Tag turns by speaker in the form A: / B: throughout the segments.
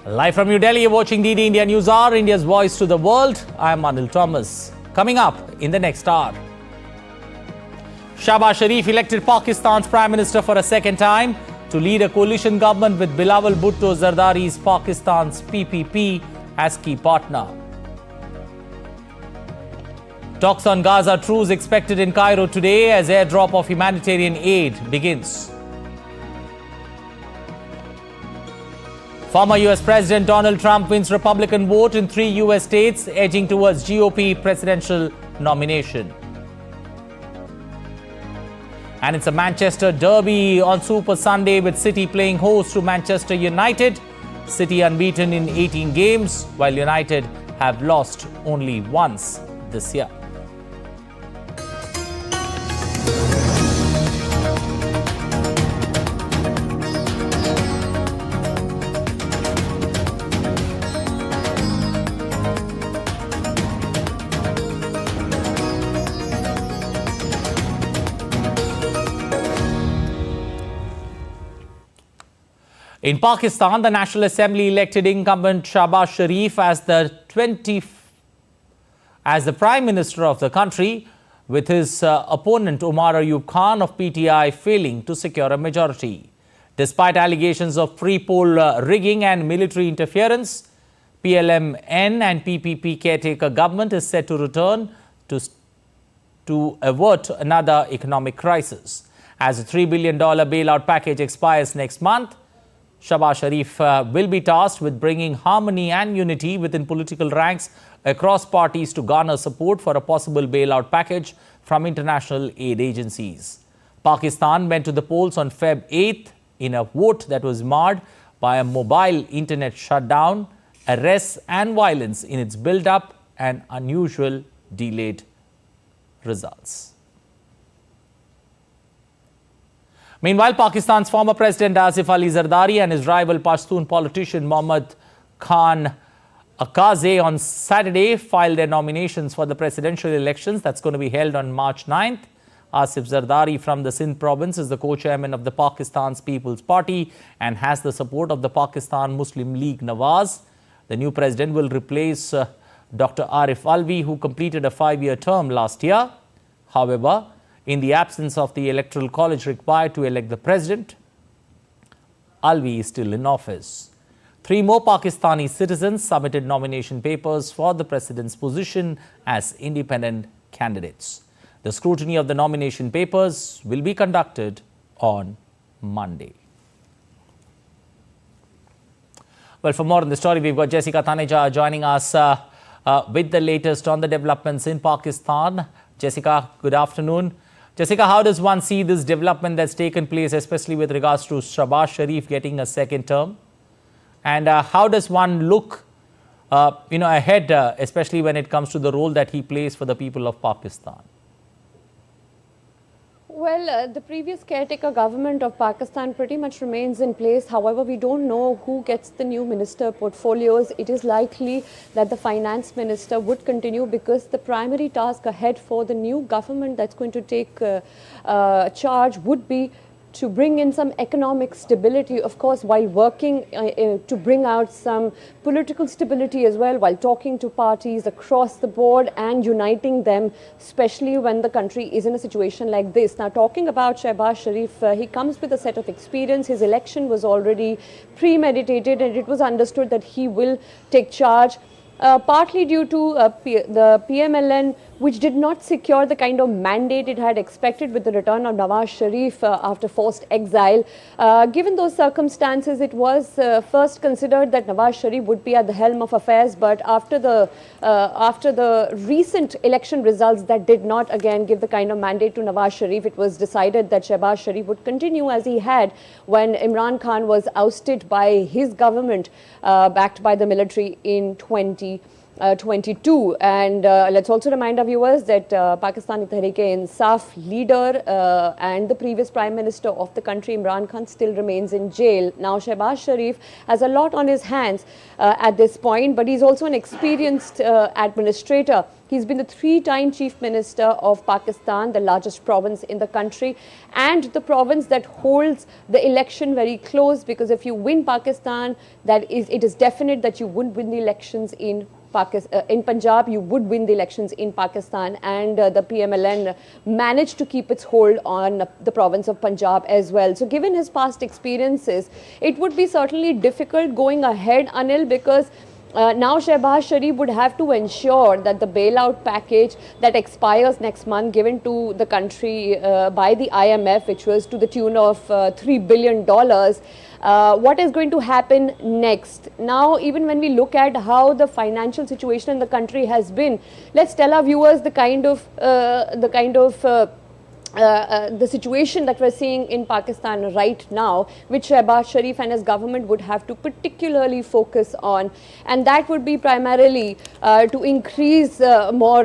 A: Live from New Delhi, you're watching DD India News Hour, India's voice to the world. I'm Anil Thomas. Coming up in the next hour. Shehbaz Sharif elected Pakistan's Prime Minister for a second time to lead a coalition government with Bilawal Bhutto Zardari's Pakistan's PPP as key partner. Talks on Gaza truce expected in Cairo today as airdrop of humanitarian aid begins. Former US President Donald Trump wins Republican vote in 3 US states, edging towards GOP presidential nomination. And it's a Manchester derby on Super Sunday with City playing host to Manchester United. City unbeaten in 18 games, while United have lost only once this year. In Pakistan, the National Assembly elected incumbent Shehbaz Sharif as the Prime Minister of the country, with his opponent Omar Ayub Khan of PTI failing to secure a majority. Despite allegations of pre-poll rigging and military interference, PLMN and PPP caretaker government is set to return to avert another economic crisis. As a $3 billion bailout package expires next month, Shehbaz Sharif will be tasked with bringing harmony and unity within political ranks across parties to garner support for a possible bailout package from international aid agencies. Pakistan went to the polls on Feb 8th in a vote that was marred by a mobile internet shutdown, arrests and violence in its build-up and unusual delayed results. Meanwhile, Pakistan's former President Asif Ali Zardari and his rival Pashtun politician Mohammad Khan Akaze on Saturday filed their nominations for the presidential elections that's going to be held on March 9th. Asif Zardari from the Sindh province is the co-chairman of the Pakistan's People's Party and has the support of the Pakistan Muslim League Nawaz. The new president will replace Dr. Arif Alvi, who completed a 5-year term last year. However, in the absence of the electoral college required to elect the president, Alvi is still in office. 3 more Pakistani citizens submitted nomination papers for the president's position as independent candidates. The scrutiny of the nomination papers will be conducted on Monday. Well, for more on the story, we've got Jessica Taneja joining us with the latest on the developments in Pakistan. Jessica, good afternoon. Jessica, how does one see this development that's taken place, especially with regards to Shehbaz Sharif getting a second term? And how does one look ahead, especially when it comes to the role that he plays for the people of Pakistan?
B: Well, the previous caretaker government of Pakistan pretty much remains in place. However, we don't know who gets the new minister portfolios. It is likely that the finance minister would continue because the primary task ahead for the new government that's going to take charge would be to bring in some economic stability, of course, while working to bring out some political stability as well, while talking to parties across the board and uniting them, especially when the country is in a situation like this. Now, talking about Shehbaz Sharif, he comes with a set of experience. His election was already premeditated and it was understood that he will take charge. Partly due to the PMLN, which did not secure the kind of mandate it had expected with the return of Nawaz Sharif after forced exile. Given those circumstances, it was first considered that Nawaz Sharif would be at the helm of affairs, but after the recent election results that did not again give the kind of mandate to Nawaz Sharif, it was decided that Shehbaz Sharif would continue as he had when Imran Khan was ousted by his government backed by the military in 20 22. And let's also remind our viewers that Pakistani Tehreek-e-Insaf leader and the previous Prime Minister of the country, Imran Khan, still remains in jail. Now, Shehbaz Sharif has a lot on his hands at this point, but he's also an experienced administrator. He's been the 3-time Chief Minister of Pakistan, the largest province in the country, and the province that holds the election very close, because if you win Pakistan, it is definite that you wouldn't win the elections in Punjab, you would win the elections in Pakistan, and the PMLN managed to keep its hold on the province of Punjab as well. So given his past experiences, it would be certainly difficult going ahead, Anil, because now Shehbaz Sharif would have to ensure that the bailout package that expires next month, given to the country by the IMF, which was to the tune of $3 billion, what is going to happen next? Now, even when we look at how the financial situation in the country has been, let's tell our viewers the situation that we're seeing in Pakistan right now, which Shehbaz Sharif and his government would have to particularly focus on, and that would be primarily to increase more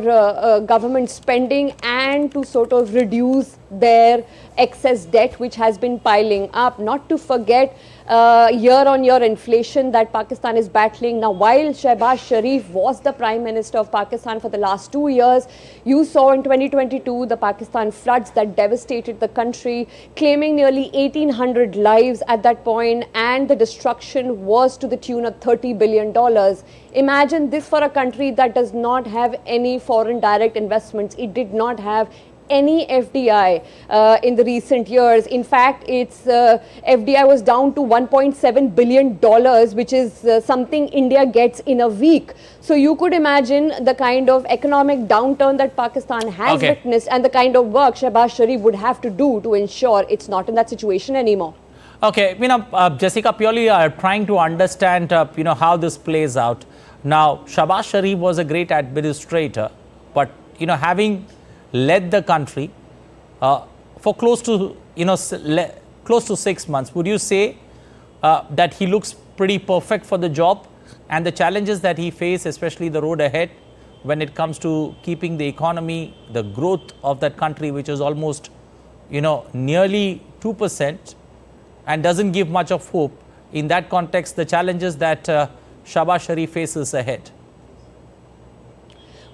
B: government spending and to sort of reduce their excess debt which has been piling up. Not to forget year-on-year inflation that Pakistan is battling. Now, while Shehbaz Sharif was the Prime Minister of Pakistan for the last 2 years, you saw in 2022 the Pakistan floods that devastated the country, claiming nearly 1,800 lives at that point, and the destruction was to the tune of $30 billion. Imagine this for a country that does not have any foreign direct investments. It did not have any FDI in the recent years. In fact, its FDI was down to $1.7 billion, which is something India gets in a week. So you could imagine the kind of economic downturn that Pakistan has witnessed and the kind of work Shehbaz Sharif would have to do to ensure it's not in that situation anymore.
A: Okay, Jessica, purely trying to understand, how this plays out. Now, Shehbaz Sharif was a great administrator, but, having led the country for close to 6 months, would you say that he looks pretty perfect for the job, and the challenges that he faces, especially the road ahead when it comes to keeping the economy, the growth of that country, which is almost nearly 2% and doesn't give much of hope? In that context, the challenges that Shehbaz Sharif faces ahead?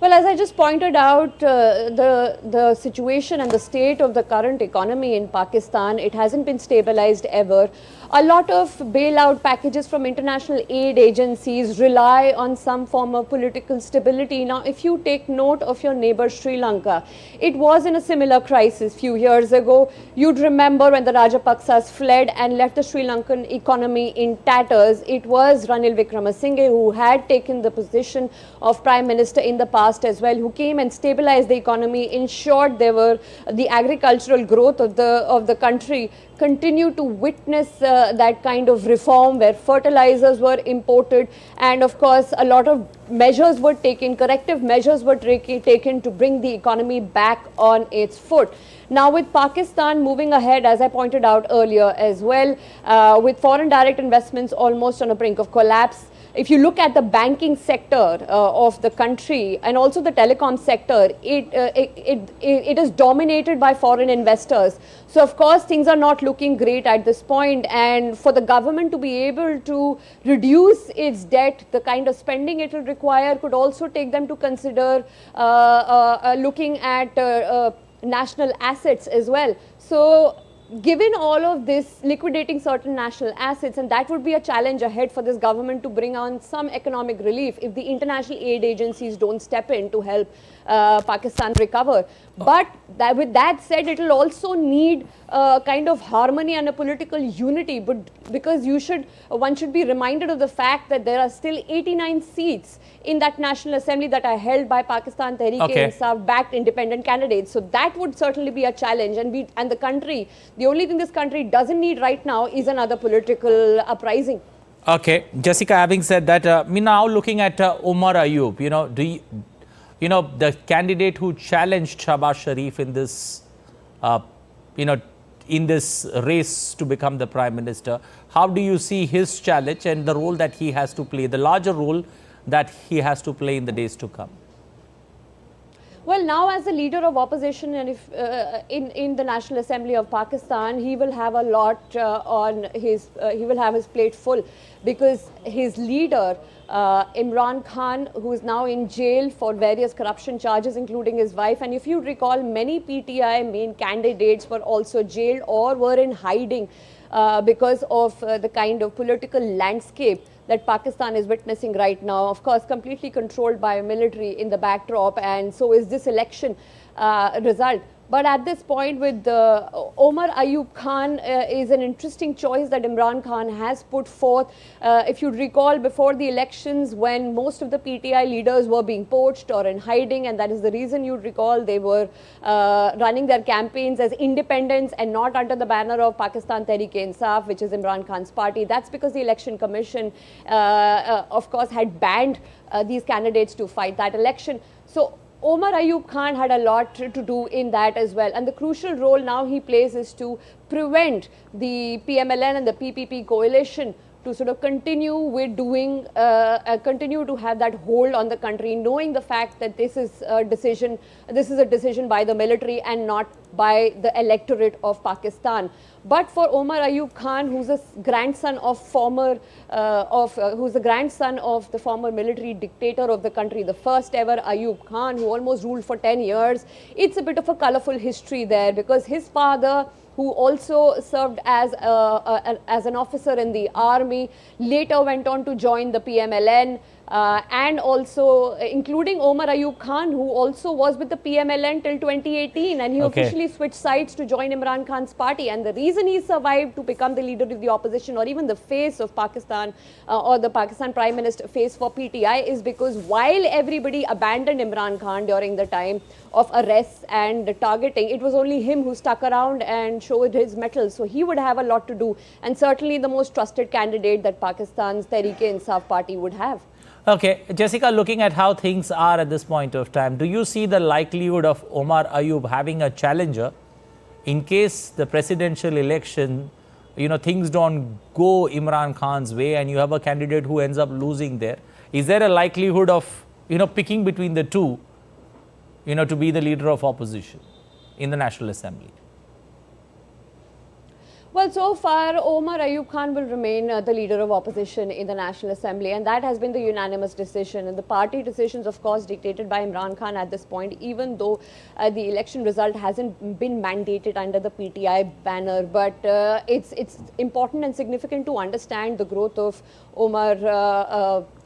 B: Well, as I just pointed out, the situation and the state of the current economy in Pakistan, it hasn't been stabilized ever. A lot of bailout packages from international aid agencies rely on some form of political stability. Now, if you take note of your neighbor Sri Lanka, it was in a similar crisis few years ago. You'd remember when the Rajapaksas fled and left the Sri Lankan economy in tatters. It was Ranil Wickremesinghe who had taken the position of Prime Minister in the past as well, who came and stabilized the economy, ensured the agricultural growth of the country continued to witness that kind of reform where fertilizers were imported, and of course a lot of measures were taken, corrective measures were taken to bring the economy back on its foot. Now, with Pakistan moving ahead, as I pointed out earlier as well, with foreign direct investments almost on the brink of collapse, if you look at the banking sector of the country and also the telecom sector, it is dominated by foreign investors. So, of course, things are not looking great at this point. And for the government to be able to reduce its debt, the kind of spending it will require could also take them to consider looking at national assets as well. So, given all of this, liquidating certain national assets, and that would be a challenge ahead for this government to bring on some economic relief if the international aid agencies don't step in to help Pakistan recover. But with that said, it will also need kind of harmony and a political unity, but because one should be reminded of the fact that there are still 89 seats in that National Assembly that are held by Pakistan Tehreek-e-Insaf backed independent candidates. So that would certainly be a challenge, and the country, the only thing this country doesn't need right now is another political uprising.
A: Okay, Jessica, having said that, now looking at Omar Ayub, the candidate who challenged Shehbaz Sharif in this, in this race to become the Prime Minister, how do you see his challenge and the role that he has to play, the larger role that he has to play in the days to come?
B: Well, now as the leader of opposition, and if in the National Assembly of Pakistan, he will have a lot on his he will have his plate full, because his leader Imran Khan, who is now in jail for various corruption charges, including his wife, and if you recall, many PTI main candidates were also jailed or were in hiding because of the kind of political landscape that Pakistan is witnessing right now, of course, completely controlled by military in the backdrop, and so is this election result. But at this point, with Omar Ayub Khan is an interesting choice that Imran Khan has put forth. If you recall, before the elections, when most of the PTI leaders were being poached or in hiding, and that is the reason you recall they were running their campaigns as independents and not under the banner of Pakistan Tehreek-e-Insaf, which is Imran Khan's party. That's because the Election Commission, of course, had banned these candidates to fight that election. So Omar Ayub Khan had a lot to do in that as well, and the crucial role now he plays is to prevent the PMLN and the PPP coalition to sort of continue with doing, continue to have that hold on the country, knowing the fact that this is a decision by the military and not by the electorate of Pakistan. But for Omar Ayub Khan, who's a grandson of who's the grandson of the former military dictator of the country, the first ever Ayub Khan, who almost ruled for 10 years, it's a bit of a colorful history there, because his father, who also served as an officer in the army, later went on to join the PMLN, and also including Omar Ayub Khan, who also was with the PMLN till 2018, and he officially switched sides to join Imran Khan's party. And the reason he survived to become the leader of the opposition, or even the face of Pakistan, or the Pakistan Prime Minister face for PTI, is because while everybody abandoned Imran Khan during the time of arrests and targeting, it was only him who stuck around and showed his mettle. So he would have a lot to do, and certainly the most trusted candidate that Pakistan's Tehreek-e-Insaf party would have.
A: Okay, Jessica, looking at how things are at this point of time, do you see the likelihood of Omar Ayub having a challenger in case the presidential election, things don't go Imran Khan's way and you have a candidate who ends up losing there? Is there a likelihood of, picking between the two, to be the leader of opposition in the National Assembly?
B: Well, so far, Omar Ayub Khan will remain the leader of opposition in the National Assembly, and that has been the unanimous decision. And the party decisions, of course, dictated by Imran Khan at this point, even though the election result hasn't been mandated under the PTI banner. But it's important and significant to understand the growth of Omar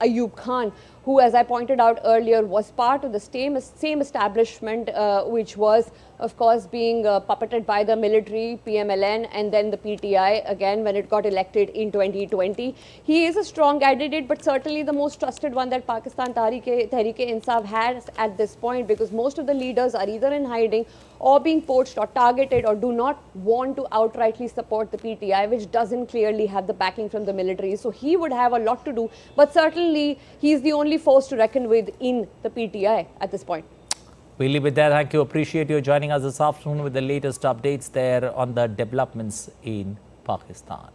B: Ayub Khan, who, as I pointed out earlier, was part of the same establishment, which was, of course, being puppeted by the military, PMLN, and then the PTI, again, when it got elected in 2020. He is a strong candidate, but certainly the most trusted one that Pakistan Tehreek-e-Insaf has at this point, because most of the leaders are either in hiding or being poached or targeted, or do not want to outrightly support the PTI, which doesn't clearly have the backing from the military. So he would have a lot to do, but certainly he's the only force to reckon with in the PTI at this point.
A: We'll leave it there. Thank you. Appreciate you joining us this afternoon with the latest updates there on the developments in Pakistan.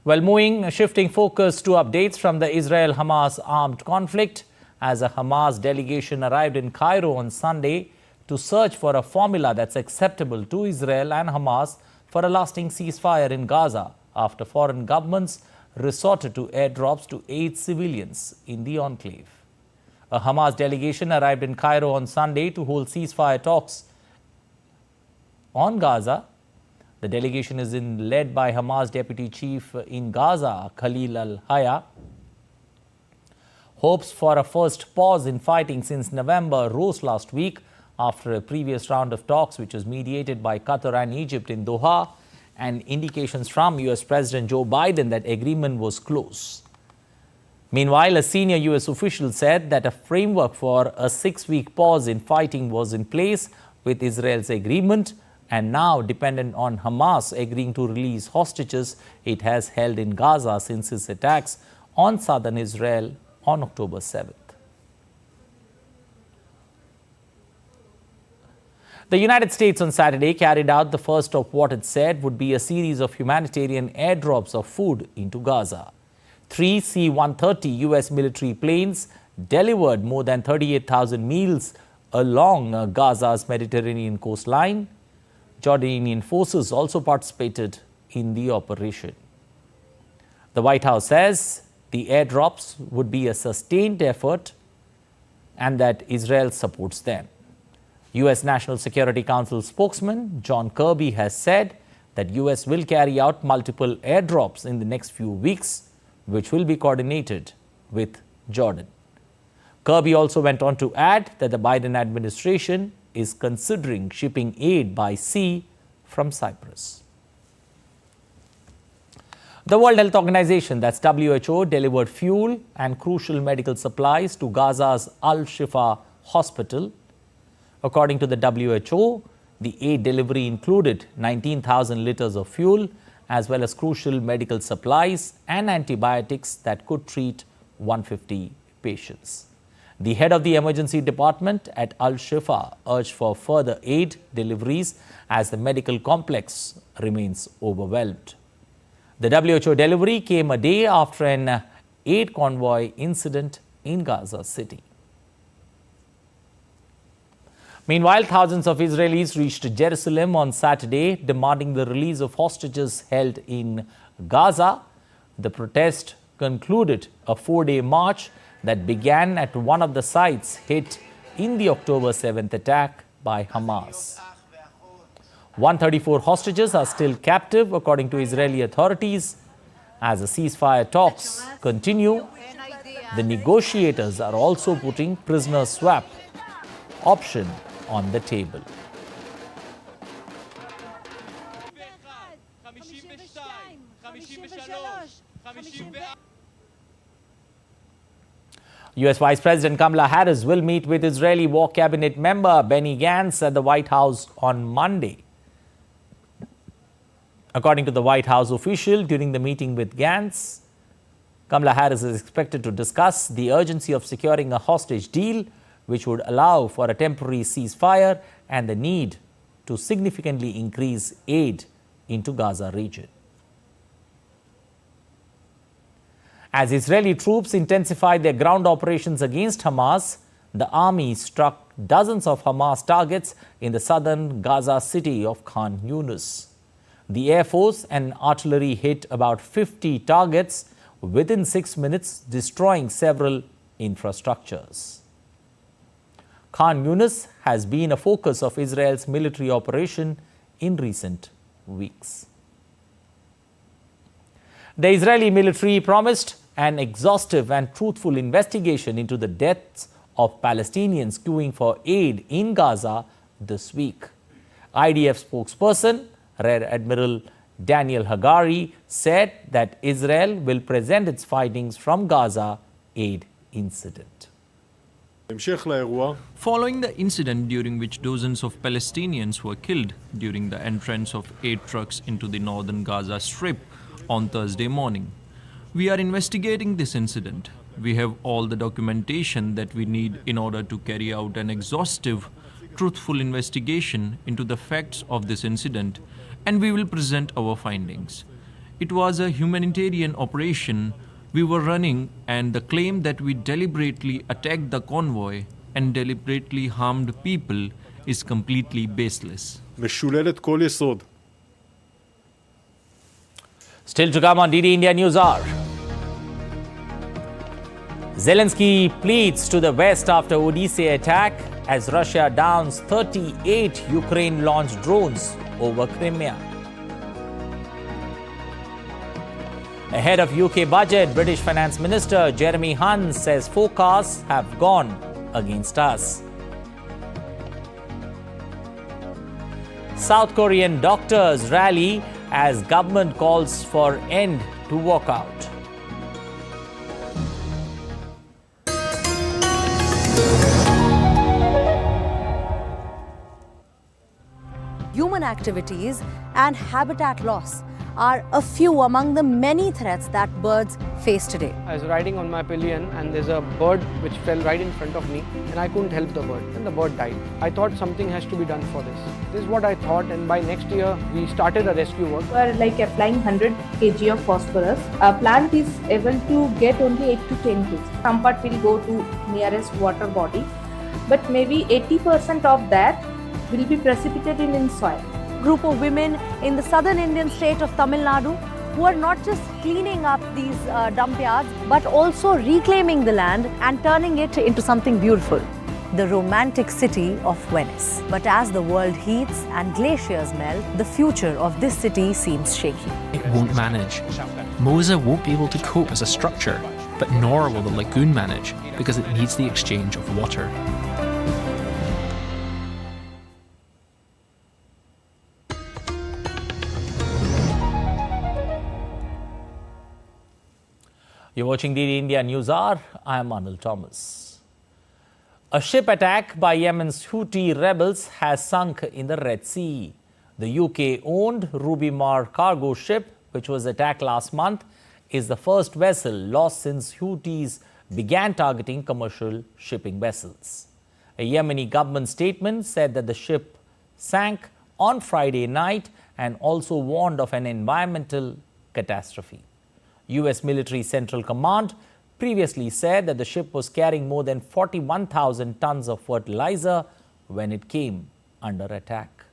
A: Well, shifting focus to updates from the Israel-Hamas armed conflict, as a Hamas delegation arrived in Cairo on Sunday to search for a formula that's acceptable to Israel and Hamas for a lasting ceasefire in Gaza, after foreign governments resorted to airdrops to aid civilians in the enclave. A Hamas delegation arrived in Cairo on Sunday to hold ceasefire talks on Gaza. The delegation is led by Hamas deputy chief in Gaza, Khalil al-Haya. Hopes for a first pause in fighting since November rose last week after a previous round of talks, which was mediated by Qatar and Egypt in Doha, and indications from US President Joe Biden that agreement was close. Meanwhile, a senior US official said that a framework for a 6-week pause in fighting was in place with Israel's agreement, and now dependent on Hamas agreeing to release hostages it has held in Gaza since its attacks on southern Israel on October 7th. The United States on Saturday carried out the first of what it said would be a series of humanitarian airdrops of food into Gaza. Three C-130 U.S. military planes delivered more than 38,000 meals along Gaza's Mediterranean coastline. Jordanian forces also participated in the operation. The White House says the airdrops would be a sustained effort and that Israel supports them. U.S. National Security Council spokesman John Kirby has said that U.S. will carry out multiple airdrops in the next few weeks, which will be coordinated with Jordan. Kirby also went on to add that the Biden administration is considering shipping aid by sea from Cyprus. The World Health Organization, that's WHO, delivered fuel and crucial medical supplies to Gaza's Al-Shifa hospital. According to the WHO, the aid delivery included 19,000 liters of fuel, as well as crucial medical supplies and antibiotics that could treat 150 patients. The head of the emergency department at Al-Shifa urged for further aid deliveries as the medical complex remains overwhelmed. The WHO delivery came a day after an aid convoy incident in Gaza City. Meanwhile, thousands of Israelis reached Jerusalem on Saturday, demanding the release of hostages held in Gaza. The protest concluded a 4-day march that began at one of the sites hit in the October 7th attack by Hamas. 134 hostages are still captive, according to Israeli authorities. As the ceasefire talks continue, the negotiators are also putting prisoner swap option on the table. U.S. Vice President Kamala Harris will meet with Israeli War Cabinet member Benny Gantz at the White House on Monday. According to the White House official, during the meeting with Gantz, Kamala Harris is expected to discuss the urgency of securing a hostage deal, which would allow for a temporary ceasefire, and the need to significantly increase aid into Gaza region. As Israeli troops intensified their ground operations against Hamas, the army struck dozens of Hamas targets in the southern Gaza city of Khan Yunis. The Air Force and artillery hit about 50 targets within 6 minutes, destroying several infrastructures. Khan Yunis has been a focus of Israel's military operation in recent weeks. The Israeli military promised an exhaustive and truthful investigation into the deaths of Palestinians queuing for aid in Gaza this week. IDF spokesperson Rear Admiral Daniel Hagari said that Israel will present its findings from Gaza aid incident.
C: Following the incident during which dozens of Palestinians were killed during the entrance of aid trucks into the northern Gaza Strip on Thursday morning, we are investigating this incident. We have all the documentation that we need in order to carry out an exhaustive, truthful investigation into the facts of this incident, and we will present our findings. It was a humanitarian operation we were running, and the claim that we deliberately attacked the convoy and deliberately harmed people is completely baseless.
A: Still to come on DD India News Hour. Zelensky pleads to the West after Odyssey attack as Russia downs 38 Ukraine-launched drones over Crimea. Ahead of UK budget, British Finance Minister Jeremy Hunt says forecasts have gone against us. South Korean doctors rally as government calls for end to walkout.
D: Human activities and habitat loss are a few among the many threats that birds face today.
E: I was riding on my pillion and there's a bird which fell right in front of me and I couldn't help the bird and the bird died. I thought something has to be done for this. This is what I thought, and by next year we started a rescue work.
F: We are like applying 100 kg of phosphorus. A plant is able to get only 8 to 10 kg. Some part will go to nearest water body, but maybe 80% of that will be precipitated in soil.
D: Group of women in the southern Indian state of Tamil Nadu who are not just cleaning up these dump yards but also reclaiming the land and turning it into something beautiful. The romantic city of Venice. But as the world heats and glaciers melt, the future of this city seems shaky.
G: It won't manage. Mosa won't be able to cope as a structure, but nor will the lagoon manage because it needs the exchange of water.
A: You're watching the India News Hour. I am Anil Thomas. A ship attack by Yemen's Houthi rebels has sunk in the Red Sea. The UK-owned Ruby Mar cargo ship, which was attacked last month, is the first vessel lost since Houthis began targeting commercial shipping vessels. A Yemeni government statement said that the ship sank on Friday night and also warned of an environmental catastrophe. US Military Central Command previously said that the ship was carrying more than 41,000 tons of fertilizer when it came under attack.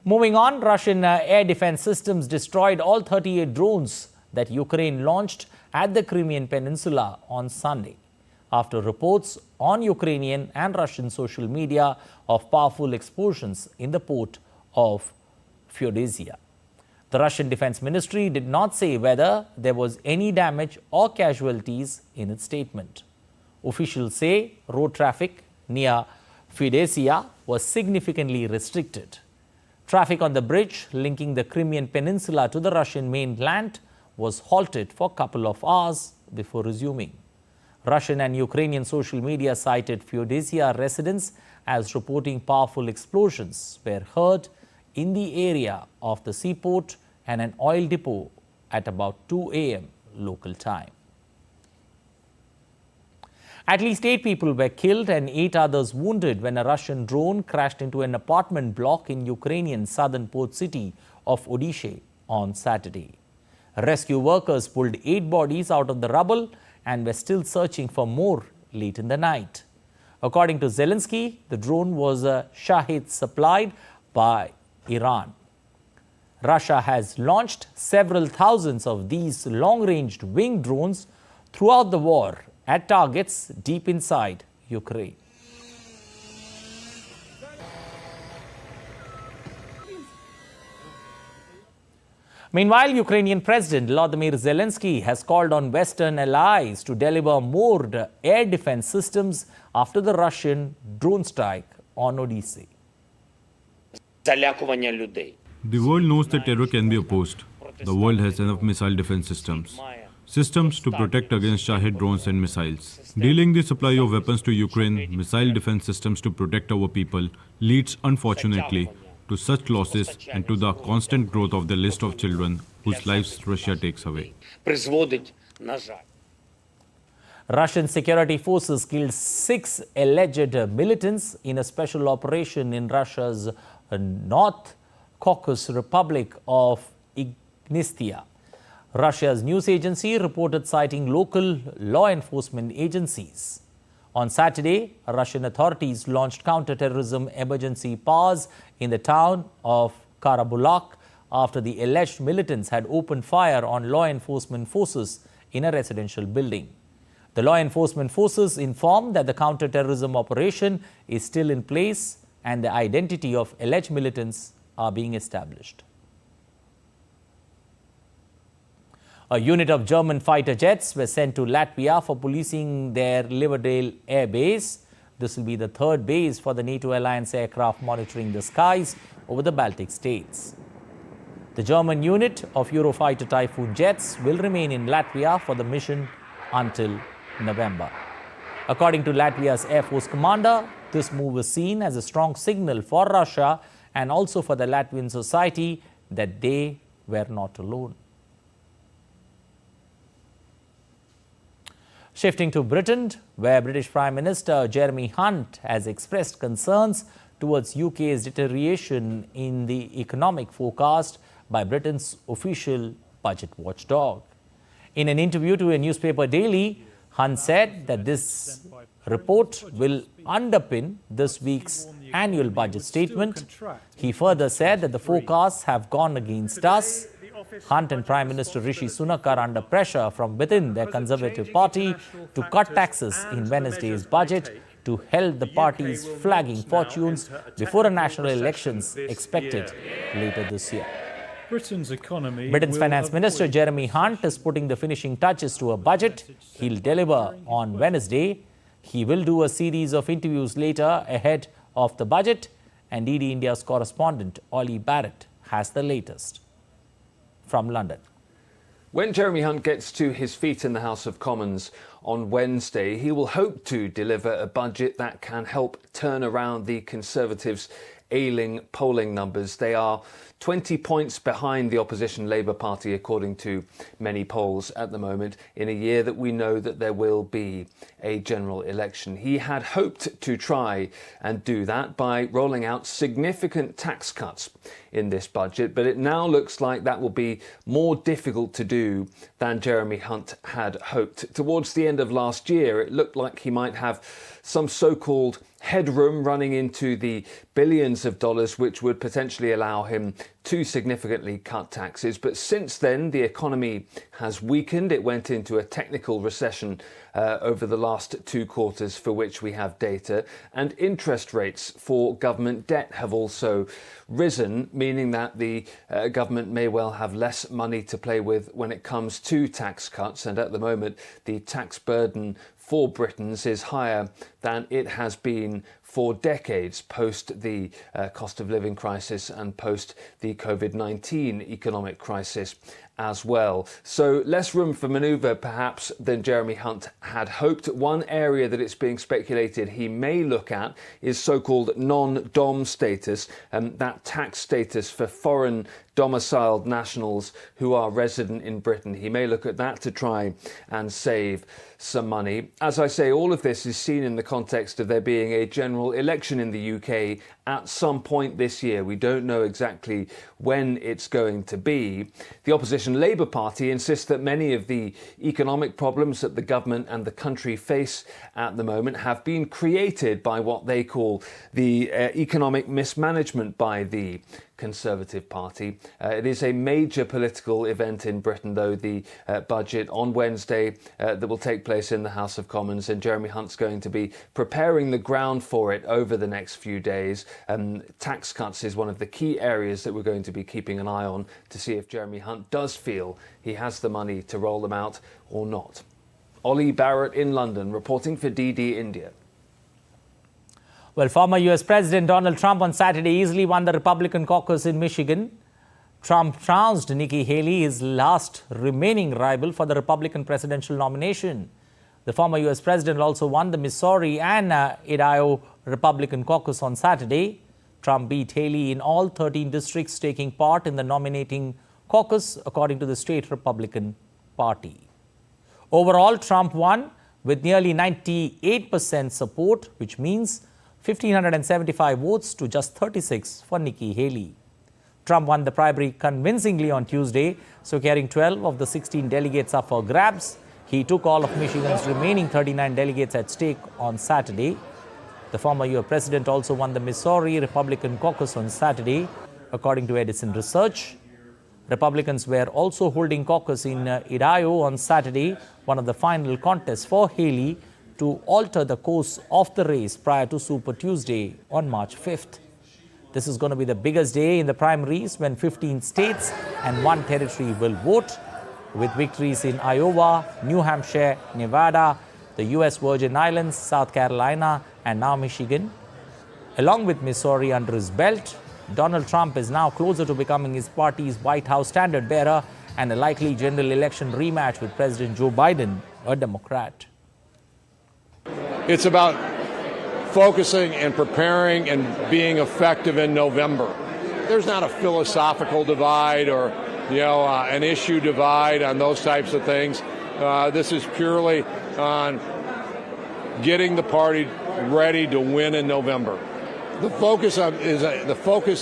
A: Moving on, Russian air defense systems destroyed all 38 drones that Ukraine launched at the Crimean Peninsula on Sunday, after reports on Ukrainian and Russian social media of powerful explosions in the port of Feodosia. The Russian Defense Ministry did not say whether there was any damage or casualties in its statement. Officials say road traffic near Feodosia was significantly restricted. Traffic on the bridge linking the Crimean Peninsula to the Russian mainland was halted for a couple of hours before resuming. Russian and Ukrainian social media cited Feodosia residents as reporting powerful explosions were heard in the area of the seaport and an oil depot at about 2 a.m. local time. At least 8 people were killed and 8 others wounded when a Russian drone crashed into an apartment block in Ukrainian southern port city of Odisha on Saturday. Rescue workers pulled 8 bodies out of the rubble and were still searching for more late in the night. According to Zelensky, the drone was a Shahid supplied by Iran. Russia has launched several thousands of these long-range winged drones throughout the war at targets deep inside Ukraine. Meanwhile, Ukrainian President Volodymyr Zelensky has called on Western allies to deliver more air defense systems after the Russian drone strike on Odisha.
H: The world knows that terror can be opposed. The world has enough missile defense systems to protect against Shahid drones and missiles. Dealing the supply of weapons to Ukraine, missile defense systems to protect our people, leads unfortunately to such losses and to the constant growth of the list of children whose lives Russia takes away.
A: Russian security forces killed 6 alleged militants in a special operation in Russia's North Caucasus Republic of Ignistia. Russia's news agency reported citing local law enforcement agencies. On Saturday, Russian authorities launched counter-terrorism emergency powers in the town of Karabulak after the alleged militants had opened fire on law enforcement forces in a residential building. The law enforcement forces informed that the counter-terrorism operation is still in place and the identity of alleged militants are being established. A unit of German fighter jets were sent to Latvia for policing their Liverdale air base. This will be the 3rd base for the NATO alliance aircraft monitoring the skies over the Baltic states. The German unit of Eurofighter Typhoon jets will remain in Latvia for the mission until November. According to Latvia's Air Force commander, this move is seen as a strong signal for Russia and also for the Latvian society that they were not alone. Shifting to Britain, where British Prime Minister Jeremy Hunt has expressed concerns towards UK's deterioration in the economic forecast by Britain's official budget watchdog. In an interview to a newspaper daily, Hunt said that this report will underpin this week's annual budget statement. He further said that the forecasts have gone against us. Hunt and Prime Minister Rishi Sunak are under pressure from within their Conservative Party to cut taxes in Wednesday's budget to help the party's flagging fortunes before a national elections expected later this year.
I: Britain's
A: Finance Minister Jeremy Hunt is putting the finishing touches to a budget he'll deliver on Wednesday. He will do a series of interviews later ahead of the budget, and DD India's correspondent Ollie Barrett has the latest from London.
J: When Jeremy Hunt gets to his feet in the House of Commons on Wednesday, he will hope to deliver a budget that can help turn around the Conservatives' ailing polling numbers. They are 20 points behind the opposition Labour Party, according to many polls at the moment, in a year that we know that there will be a general election. He had hoped to try and do that by rolling out significant tax cuts in this budget, but it now looks like that will be more difficult to do than Jeremy Hunt had hoped. Towards the end of last year, it looked like he might have some so-called headroom running into the billions of dollars, which would potentially allow him to significantly cut taxes. But since then, the economy has weakened. It went into a technical recession over the last 2 quarters for which we have data. And interest rates for government debt have also risen, meaning that the government may well have less money to play with when it comes to tax cuts. And at the moment, the tax burden for Britons is higher than it has been for decades post the cost of living crisis and post the COVID-19 economic crisis as well. So less room for manoeuvre perhaps than Jeremy Hunt had hoped. One area that it's being speculated he may look at is so-called non-dom status, that tax status for foreign domiciled nationals who are resident in Britain. He may look at that to try and save some money. As I say, all of this is seen in the context of there being a general election in the UK at some point this year. We don't know exactly when it's going to be. The opposition Labour Party insists that many of the economic problems that the government and the country face at the moment have been created by what they call the economic mismanagement by the Conservative Party. It is a major political event in Britain, though, the budget on Wednesday that will take place in the House of Commons, and Jeremy Hunt's going to be preparing the ground for it over the next few days. Tax cuts is one of the key areas that we're going to be keeping an eye on to see if Jeremy Hunt does feel he has the money to roll them out or not. Ollie Barrett in London, reporting for DD India.
A: Well, former US President Donald Trump on Saturday easily won the Republican caucus in Michigan. Trump trounced Nikki Haley, his last remaining rival for the Republican presidential nomination. The former US President also won the Missouri and Idaho Republican caucus on Saturday. Trump beat Haley in all 13 districts taking part in the nominating caucus, according to the state Republican Party. Overall, Trump won with nearly 98% support, which means 1,575 votes to just 36 for Nikki Haley. Trump won the primary convincingly on Tuesday, securing 12 of the 16 delegates up for grabs. He took all of Michigan's remaining 39 delegates at stake on Saturday. The former US president also won the Missouri Republican caucus on Saturday, according to Edison Research. Republicans were also holding caucus in Idaho on Saturday, one of the final contests for Haley to alter the course of the race prior to Super Tuesday on March 5th. This is going to be the biggest day in the primaries when 15 states and 1 territory will vote, with victories in Iowa, New Hampshire, Nevada, the US Virgin Islands, South Carolina, and now Michigan. Along with Missouri under his belt, Donald Trump is now closer to becoming his party's White House standard bearer and a likely general election rematch with President Joe Biden, a Democrat.
K: It's about focusing and preparing and being effective in November. there's not a philosophical divide or, an issue divide on those types of things. This is purely on getting the party ready to win in November. The focus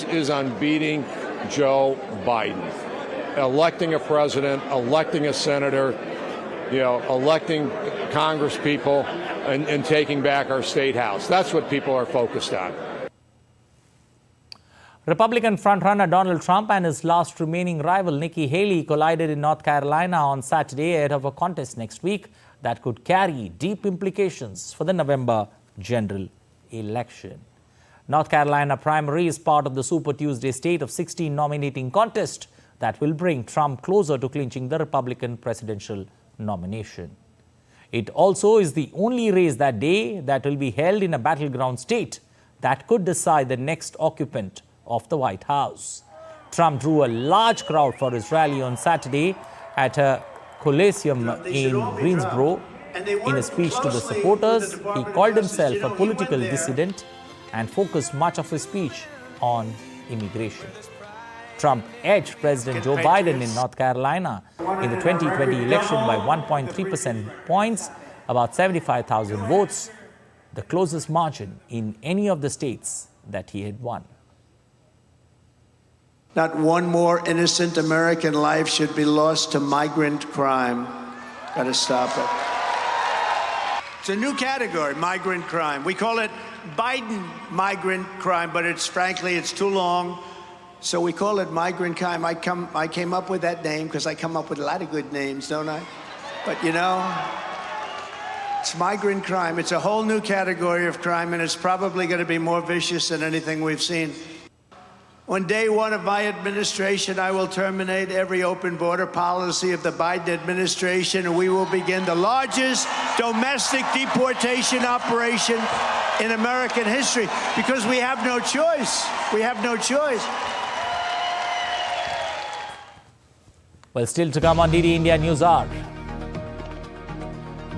K: is on beating Joe Biden, electing a president, electing a senator, electing Congress people, and taking back our state house. That's what people are focused on.
A: Republican frontrunner Donald Trump and his last remaining rival Nikki Haley collided in North Carolina on Saturday ahead of a contest next week that could carry deep implications for the November general election. North Carolina primary is part of the Super Tuesday state of 16 nominating contest that will bring Trump closer to clinching the Republican presidential nomination. It also is the only race that day that will be held in a battleground state that could decide the next occupant of the White House. Trump drew a large crowd for his rally on Saturday at a Coliseum in Greensboro. In a speech to the supporters, he called himself a political dissident and focused much of his speech on immigration. Trump edged President Joe Biden in North Carolina in the 2020 election by 1.3% points, about 75,000 votes, the closest margin in any of the states that he had won.
I: Not one more innocent American life should be lost to migrant crime. Got to stop it. It's a new category, migrant crime. We call it Biden migrant crime, but frankly, it's too long. So we call it migrant crime. I came up with that name because I come up with a lot of good names, don't I? But it's migrant crime. It's a whole new category of crime, and it's probably going to be more vicious than anything we've seen. On day one of my administration, I will terminate every open border policy of the Biden administration, and we will begin the largest domestic deportation operation in American history because we have no choice. We have no choice.
A: Well, still to come on DD India News Hour.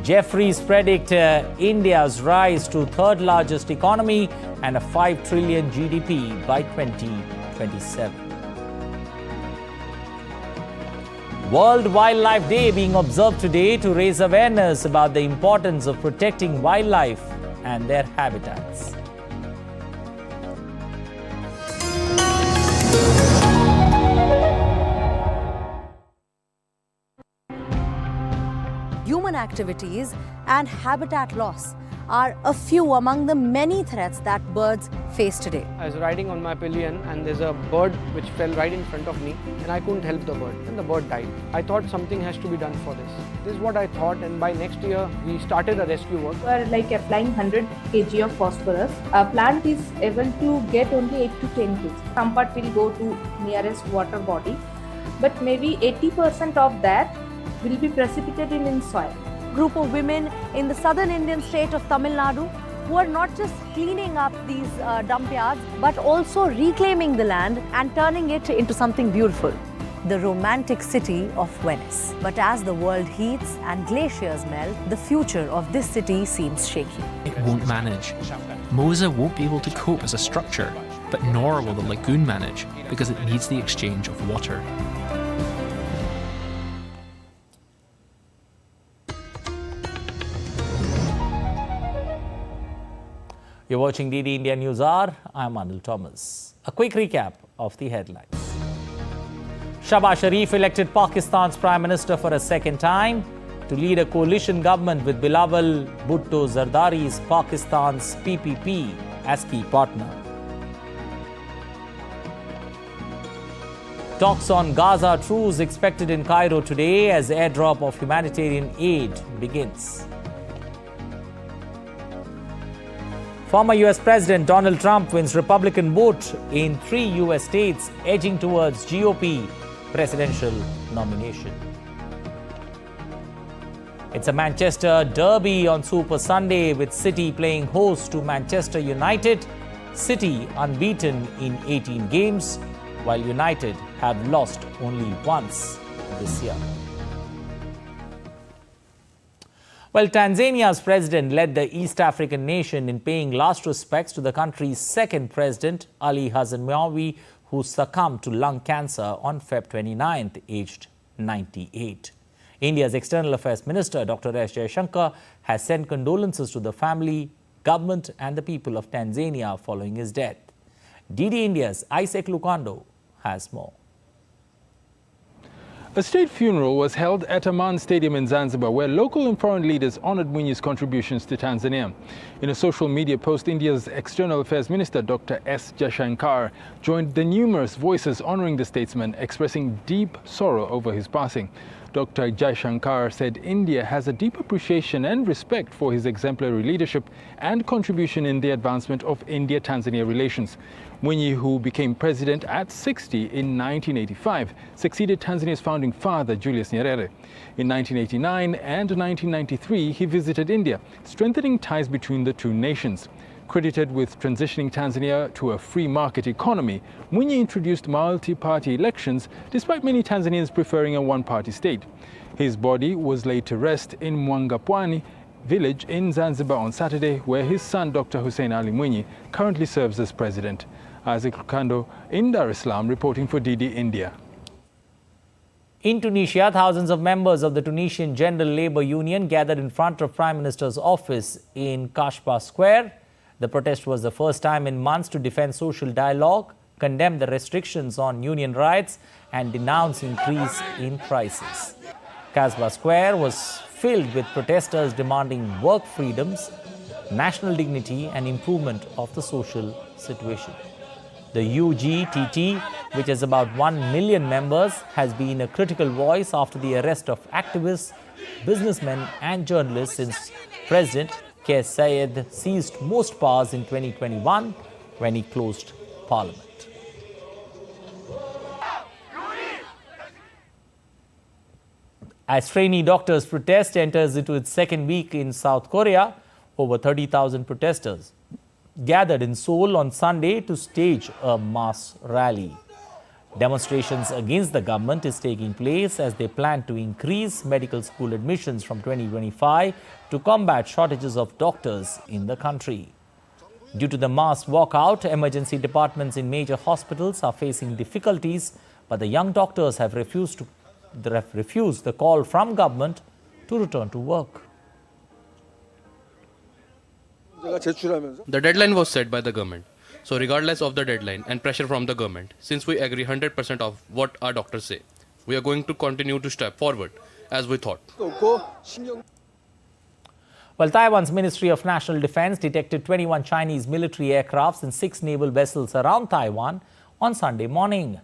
A: Jeffries predict India's rise to third largest economy and a 5 trillion GDP by 2027. World Wildlife Day being observed today to raise awareness about the importance of protecting wildlife and their habitats.
D: Human activities and habitat loss are a few among the many threats that birds face today.
E: I was riding on my pillion and there's a bird which fell right in front of me and I couldn't help the bird and the bird died. I thought something has to be done for this. This is what I thought, and by next year we started a rescue work.
F: We are like applying 100 kg of phosphorus. A plant is able to get only 8 to 10 kg. Some part will go to nearest water body, but maybe 80% of that will be precipitated in soil.
D: Group of women in the southern Indian state of Tamil Nadu who are not just cleaning up these dump yards but also reclaiming the land and turning it into something beautiful. The romantic city of Venice. But as the world heats and glaciers melt, the future of this city seems shaky.
G: It won't manage. Mosa won't be able to cope as a structure, but nor will the lagoon manage because it needs the exchange of water.
A: You're watching DD India News Hour. I'm Anil Thomas. A quick recap of the headlines. Shehbaz Sharif elected Pakistan's Prime Minister for a second time to lead a coalition government with Bilawal Bhutto Zardari's Pakistan's PPP as key partner. Talks on Gaza truce expected in Cairo today as airdrop of humanitarian aid begins. Former US President Donald Trump wins Republican vote in 3 US states, edging towards GOP presidential nomination. It's a Manchester derby on Super Sunday with City playing host to Manchester United. City unbeaten in 18 games, while United have lost only once this year. Well, Tanzania's president led the East African nation in paying last respects to the country's second president, Ali Hassan Mwinyi, who succumbed to lung cancer on Feb 29th, aged 98. India's External Affairs Minister Dr. S. Jaishankar has sent condolences to the family, government and the people of Tanzania following his death. DD India's Isaac Lucando has more.
L: A state funeral was held at Aman Stadium in Zanzibar, where local and foreign leaders honored Mwinyi's contributions to Tanzania. In a social media post, India's External Affairs Minister Dr. S. Jaishankar joined the numerous voices honoring the statesman, expressing deep sorrow over his passing. Dr. Jaishankar said India has a deep appreciation and respect for his exemplary leadership and contribution in the advancement of India-Tanzania relations. Mwinyi, who became president at 60 in 1985, succeeded Tanzania's founding father, Julius Nyerere. In 1989 and 1993, he visited India, strengthening ties between the two nations. Credited with transitioning Tanzania to a free market economy, Mwinyi introduced multi-party elections, despite many Tanzanians preferring a one-party state. His body was laid to rest in Mwangapwani village in Zanzibar on Saturday, where his son, Dr. Hussein Ali Mwinyi, currently serves as president. Isaac Lucando in Dar es Salaam, reporting for DD India.
A: In Tunisia, thousands of members of the Tunisian General Labour Union gathered in front of Prime Minister's office in Kashpa Square. The protest was the first time in months to defend social dialogue, condemn the restrictions on union rights and denounce increase in prices. Kashpa Square was filled with protesters demanding work freedoms, national dignity and improvement of the social situation. The UGTT, which has about 1 million members, has been a critical voice after the arrest of activists, businessmen and journalists since President Kais Saied seized most powers in 2021 when he closed parliament. As trainee doctors' protest enters into its second week in South Korea, over 30,000 protesters gathered in Seoul on Sunday to stage a mass rally. Demonstrations against the government is taking place as they plan to increase medical school admissions from 2025 to combat shortages of doctors in the country. Due to the mass walkout, emergency departments in major hospitals are facing difficulties, but the young doctors have refused the call from government to return to work.
M: The deadline was set by the government. So regardless of the deadline and pressure from the government, since we agree 100% of what our doctors say, we are going to continue to step forward as we thought.
A: Well, Taiwan's Ministry of National Defense detected 21 Chinese military aircrafts and 6 naval vessels around Taiwan on Sunday morning.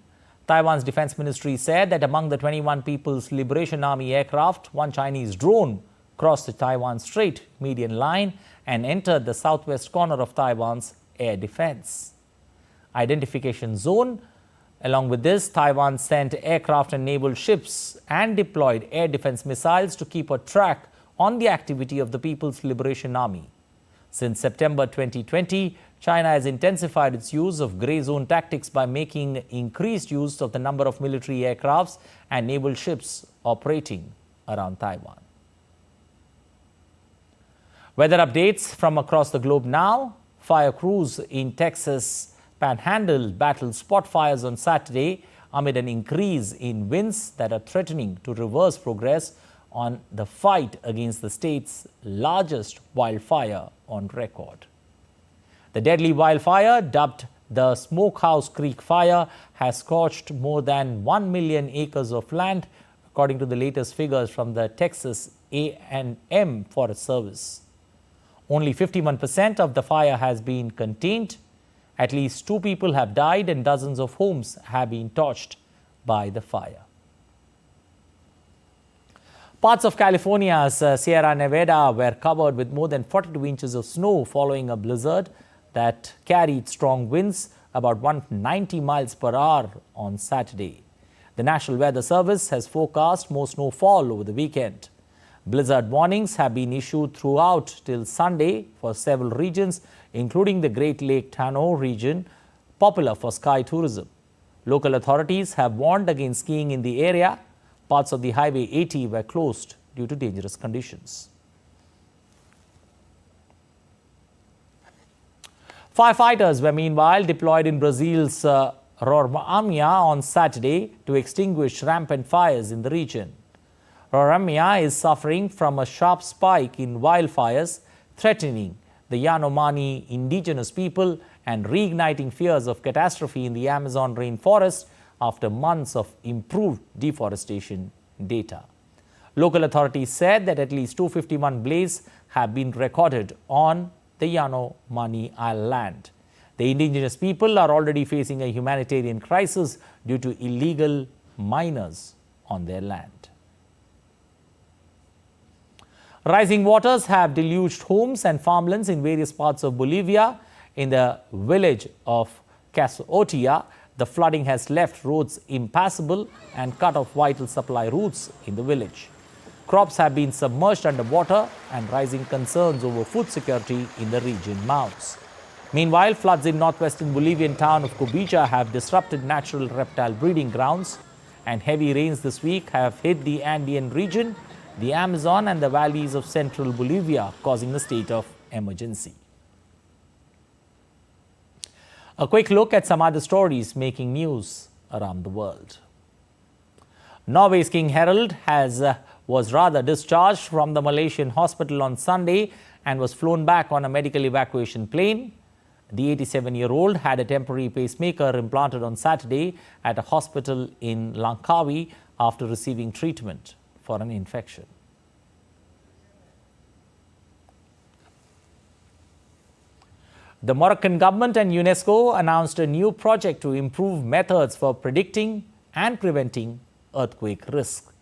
A: Taiwan's Defense Ministry said that among the 21 People's Liberation Army aircraft, 1 Chinese drone crossed the Taiwan Strait median line and entered the southwest corner of Taiwan's air defense identification zone. Along with this, Taiwan sent aircraft and naval ships and deployed air defense missiles to keep a track on the activity of the People's Liberation Army. Since September 2020, China has intensified its use of grey zone tactics by making increased use of the number of military aircrafts and naval ships operating around Taiwan. Weather updates from across the globe now. Fire crews in Texas Panhandle battled spot fires on Saturday amid an increase in winds that are threatening to reverse progress on the fight against the state's largest wildfire on record. The deadly wildfire, dubbed the Smokehouse Creek Fire, has scorched more than 1 million acres of land, according to the latest figures from the Texas A&M Forest Service. Only 51% of the fire has been contained. At least 2 people have died and dozens of homes have been torched by the fire. Parts of California's Sierra Nevada were covered with more than 42 inches of snow following a blizzard that carried strong winds about 190 miles per hour on Saturday. The National Weather Service has forecast more snowfall over the weekend. Blizzard warnings have been issued throughout till Sunday for several regions, including the Great Lake Tahoe region, popular for ski tourism. Local authorities have warned against skiing in the area. Parts of the Highway 80 were closed due to dangerous conditions. Firefighters were meanwhile deployed in Brazil's Ramayana on Saturday to extinguish rampant fires in the region. Ramayana is suffering from a sharp spike in wildfires, threatening the Yanomami indigenous people and reigniting fears of catastrophe in the Amazon rainforest after months of improved deforestation data. Local authorities said that at least 251 blazes have been recorded on the Yanomami island. The indigenous people are already facing a humanitarian crisis due to illegal miners on their land. Rising waters have deluged homes and farmlands in various parts of Bolivia. In the village of Casotia, the flooding has left roads impassable and cut off vital supply routes in the village. Crops have been submerged underwater and rising concerns over food security in the region mounts. Meanwhile, floods in northwestern Bolivian town of Cubija have disrupted natural reptile breeding grounds, and heavy rains this week have hit the Andean region, the Amazon and the valleys of central Bolivia, causing a state of emergency. A quick look at some other stories making news around the world. Norway's King Harald was discharged from the Malaysian hospital on Sunday and was flown back on a medical evacuation plane. The 87-year-old had a temporary pacemaker implanted on Saturday at a hospital in Langkawi after receiving treatment for an infection. The Moroccan government and UNESCO announced a new project to improve methods for predicting and preventing earthquake risk.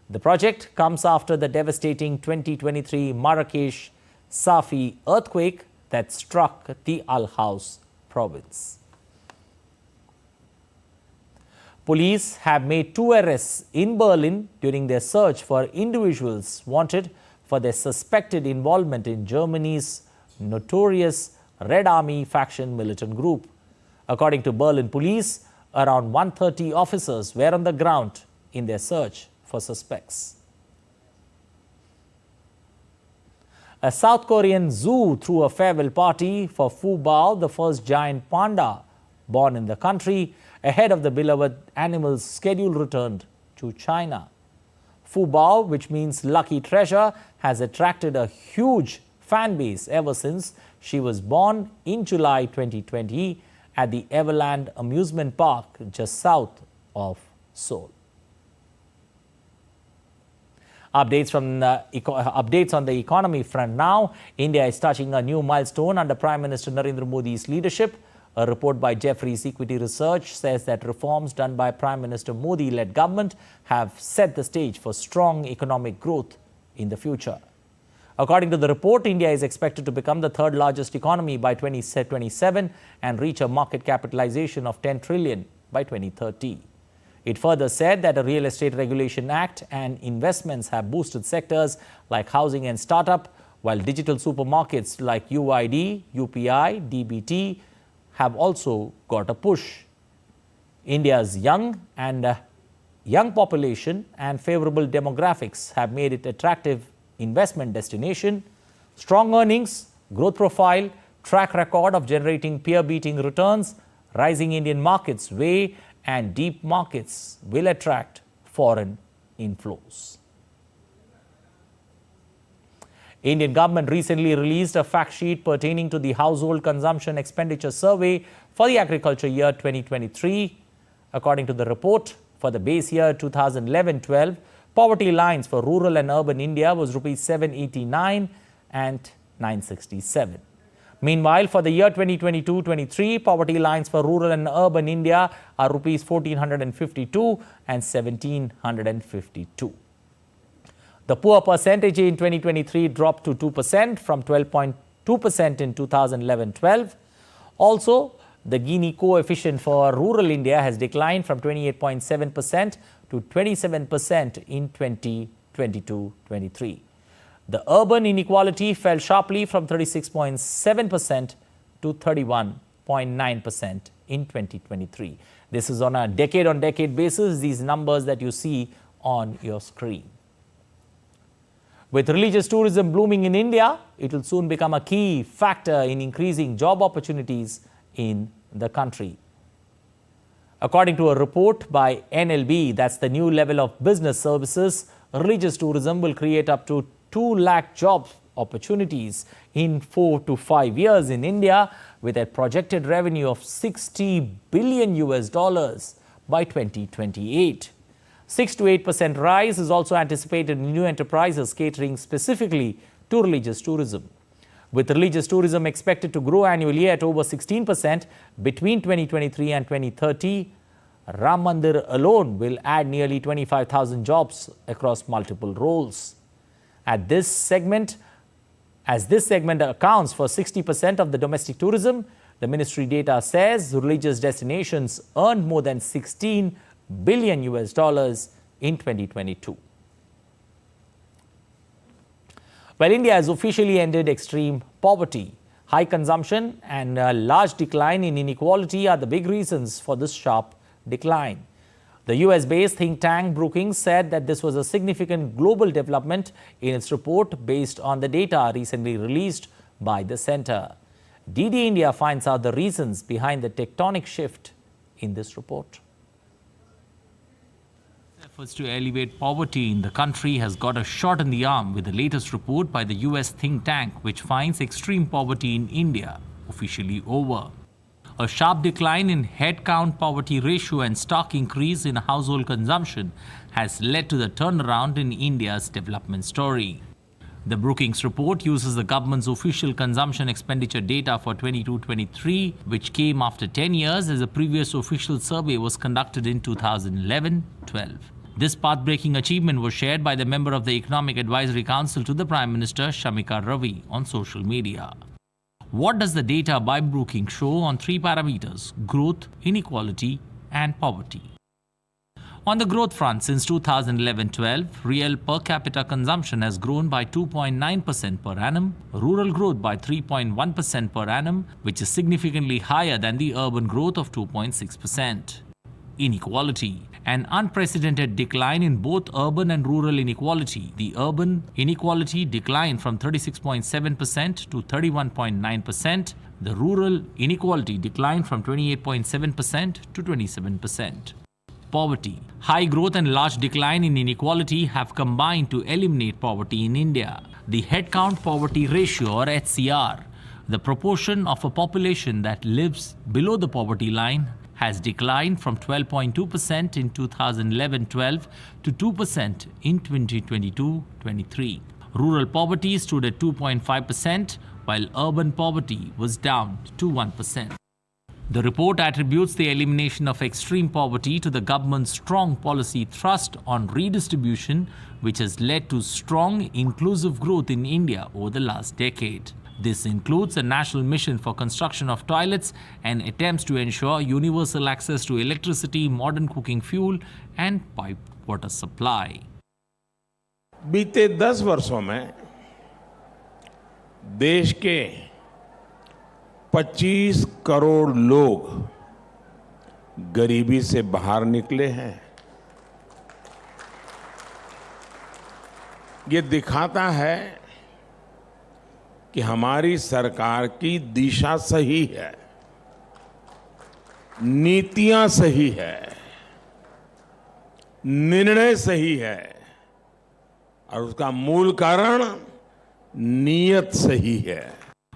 A: The project comes after the devastating 2023 Marrakesh Safi earthquake that struck the Al Haus province. Police have made 2 arrests in Berlin during their search for individuals wanted for their suspected involvement in Germany's notorious Red Army faction militant group. According to Berlin police, around 130 officers were on the ground in their search for suspects. A South Korean zoo threw a farewell party for Fu Bao, the first giant panda born in the country, ahead of the beloved animal's scheduled return to China. Fu Bao, which means lucky treasure, has attracted a huge fan base ever since she was born in July 2020 at the Everland Amusement Park just south of Seoul. Updates on the economy front now. India is touching a new milestone under Prime Minister Narendra Modi's leadership. A report by Jefferies Equity Research says that reforms done by Prime Minister Modi-led government have set the stage for strong economic growth in the future. According to the report, India is expected to become the third largest economy by 2027 and reach a market capitalization of 10 trillion by 2030. It further said that a Real Estate Regulation Act and investments have boosted sectors like housing and startup, while digital supermarkets like UID, UPI, DBT have also got a push. India's young population and favorable demographics have made it attractive investment destination. Strong earnings, growth profile, track record of generating peer-beating returns, rising Indian markets weigh and deep markets will attract foreign inflows. Indian government recently released a fact sheet pertaining to the household consumption expenditure survey for the agriculture year 2023. According to the report, for the base year 2011-12, poverty lines for rural and urban India was Rs 789 and 967. Meanwhile, for the year 2022-23, poverty lines for rural and urban India are Rs 1452 and 1752. The poor percentage in 2023 dropped to 2% from 12.2% in 2011-12. Also, the Gini coefficient for rural India has declined from 28.7% to 27% in 2022-23. The urban inequality fell sharply from 36.7% to 31.9% in 2023. This is on a decade-on-decade basis, these numbers that you see on your screen. With religious tourism blooming in India, it will soon become a key factor in increasing job opportunities in the country. According to a report by NLB, that's the new level of business services, religious tourism will create up to 2 lakh job opportunities in 4 to 5 years in India, with a projected revenue of $60 billion by 2028. 6 to 8% rise is also anticipated in new enterprises catering specifically to religious tourism. With religious tourism expected to grow annually at over 16% between 2023 and 2030, Ram Mandir alone will add nearly 25,000 jobs across multiple roles. As this segment accounts for 60% of the domestic tourism, the ministry data says religious destinations earned more than $16 billion in 2022. Well, India has officially ended extreme poverty. High consumption and a large decline in inequality are the big reasons for this sharp decline. The US-based think tank Brookings said that this was a significant global development in its report based on the data recently released by the center. DD India finds out the reasons behind the tectonic shift in this report. Efforts to alleviate poverty in the country has got a shot in the arm with the latest report by the US think tank, which finds extreme poverty in India officially over. A sharp decline in headcount poverty ratio and stark increase in household consumption has led to the turnaround in India's development story. The Brookings report uses the government's official consumption expenditure data for 22-23, which came after 10 years as the previous official survey was conducted in 2011-12. This path-breaking achievement was shared by the member of the Economic Advisory Council to the Prime Minister, Shamika Ravi, on social media. What does the data by Brookings show on 3 parameters: growth, inequality, and poverty? On the growth front, since 2011-12, real per capita consumption has grown by 2.9% per annum, rural growth by 3.1% per annum, which is significantly higher than the urban growth of 2.6%. Inequality. An unprecedented decline in both urban and rural inequality. The urban inequality declined from 36.7% to 31.9%. The rural inequality declined from 28.7% to 27%. Poverty. High growth and large decline in inequality have combined to eliminate poverty in India. The headcount poverty ratio, or HCR, the proportion of a population that lives below the poverty line, has declined from 12.2% in 2011-12 to 2% in 2022-23. Rural poverty stood at 2.5%, while urban poverty was down to 1%. The report attributes the elimination of extreme poverty to the government's strong policy thrust on redistribution, which has led to strong, inclusive growth in India over the last decade. This includes a national mission for construction of toilets and attempts to ensure universal access to electricity, modern cooking fuel, and piped water supply.
N: बीते 10 वर्षों में देश के 25 करोड़ लोग गरीबी से बाहर निकले हैं। ये दिखाता है कि हमारी सरकार की दिशा सही है, नीतियां सही है, निर्णय सही है और उसका मूल कारण नीयत सही है.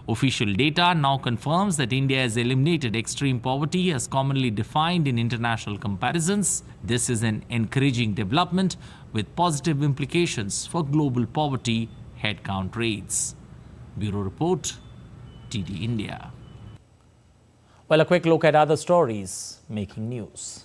A: Official data now confirms that India has eliminated extreme poverty as commonly defined in international comparisons. This is an encouraging development with positive implications for global poverty headcount rates. Bureau Report, TD India. Well, a quick look at other stories making news.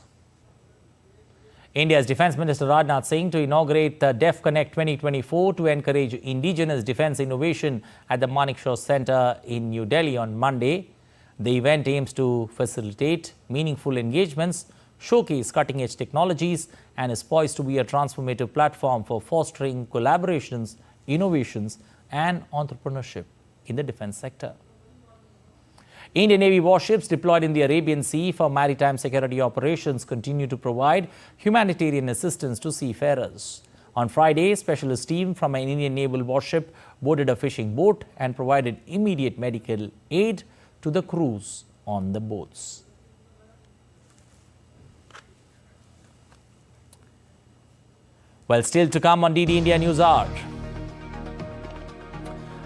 A: India's Defence Minister Rajnath Singh to inaugurate the Def Connect 2024 to encourage indigenous defence innovation at the Manekshaw Centre in New Delhi on Monday. The event aims to facilitate meaningful engagements, showcase cutting-edge technologies, and is poised to be a transformative platform for fostering collaborations, innovations, and entrepreneurship in the defence sector. Indian Navy warships deployed in the Arabian Sea for maritime security operations continue to provide humanitarian assistance to seafarers. On Friday, a specialist team from an Indian naval warship boarded a fishing boat and provided immediate medical aid to the crews on the boats. Well, still to come on DD India News Hour.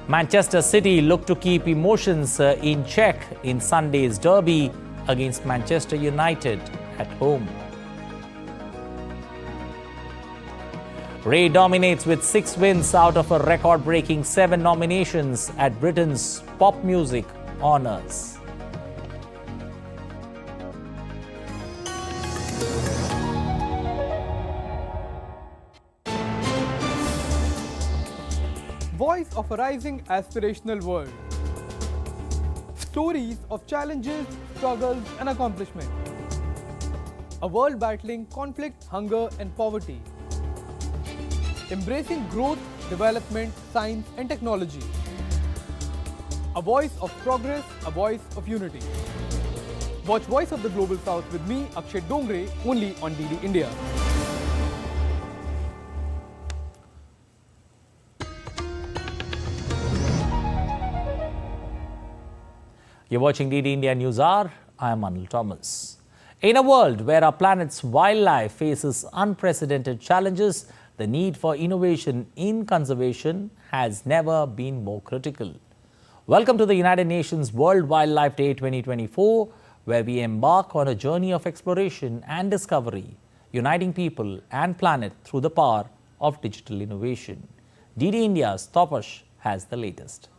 A: Manchester City look to keep emotions in check in Sunday's derby against Manchester United at home. Ray dominates with 6 wins out of a record-breaking 7 nominations at Britain's Pop Music Honours.
O: Voice of a rising aspirational world. Stories of challenges, struggles and accomplishment. A world battling conflict, hunger and poverty. Embracing growth, development, science and technology. A voice of progress, a voice of unity. Watch Voice of the Global South with me, Akshay Dongre, only on DD India.
A: You're watching DD India News Hour. I am Anil Thomas. In a world where our planet's wildlife faces unprecedented challenges, the need for innovation in conservation has never been more critical. Welcome to the United Nations World Wildlife Day 2024, where we embark on a journey of exploration and discovery, uniting people and planet through the power of digital innovation. DD India's Tapash has the latest.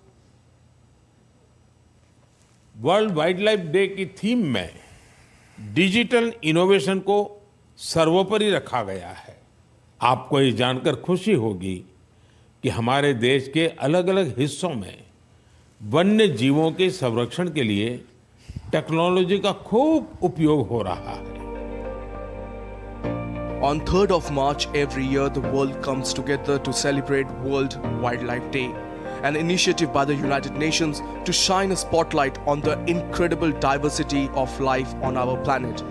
N: World wild life day की theme में digital innovation को सर्वोपरि रखा गया है। आपको ये जानकर खुशी होगी कि हमारे देश के अलग-अलग हिस्सों में वन्य जीवों के संरक्षण के लिए टेक्नोलॉजी का खूब उपयोग हो रहा है।
P: On 3rd of March every year, the world comes together to celebrate World Wildlife Day, an initiative by the United Nations to shine a spotlight on the incredible diversity of life on our planet.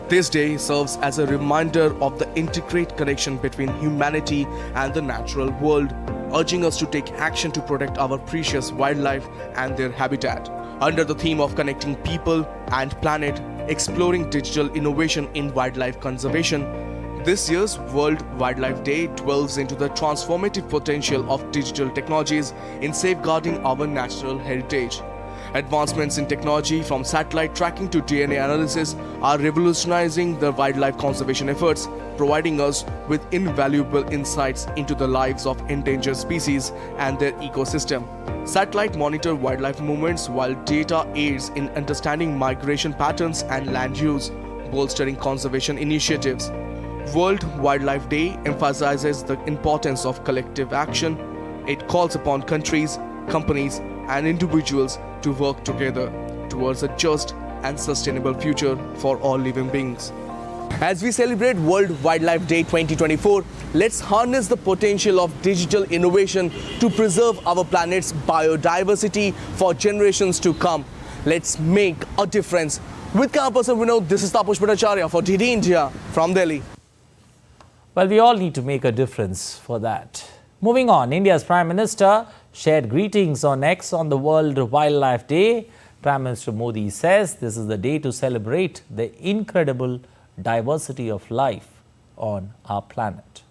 P: This day serves as a reminder of the intricate connection between humanity and the natural world, urging us to take action to protect our precious wildlife and their habitat. Under the theme of connecting people and planet, exploring digital innovation in wildlife conservation, this year's World Wildlife Day delves into the transformative potential of digital technologies in safeguarding our natural heritage. Advancements in technology from satellite tracking to DNA analysis are revolutionizing the wildlife conservation efforts, providing us with invaluable insights into the lives of endangered species and their ecosystem. Satellites monitor wildlife movements while data aids in understanding migration patterns and land use, bolstering conservation initiatives. World Wildlife Day emphasizes the importance of collective action. It calls upon countries, companies, and individuals to work together towards a just and sustainable future for all living beings. As we celebrate World Wildlife Day 2024, let's harness the potential of digital innovation to preserve our planet's biodiversity for generations to come. Let's make a difference. With camera person Vinod, this is Tapush Bhattacharya for DD India from Delhi.
A: Well, we all need to make a difference for that. Moving on, India's Prime Minister shared greetings on X on the World Wildlife Day. Prime Minister Modi says this is the day to celebrate the incredible diversity of life on our planet.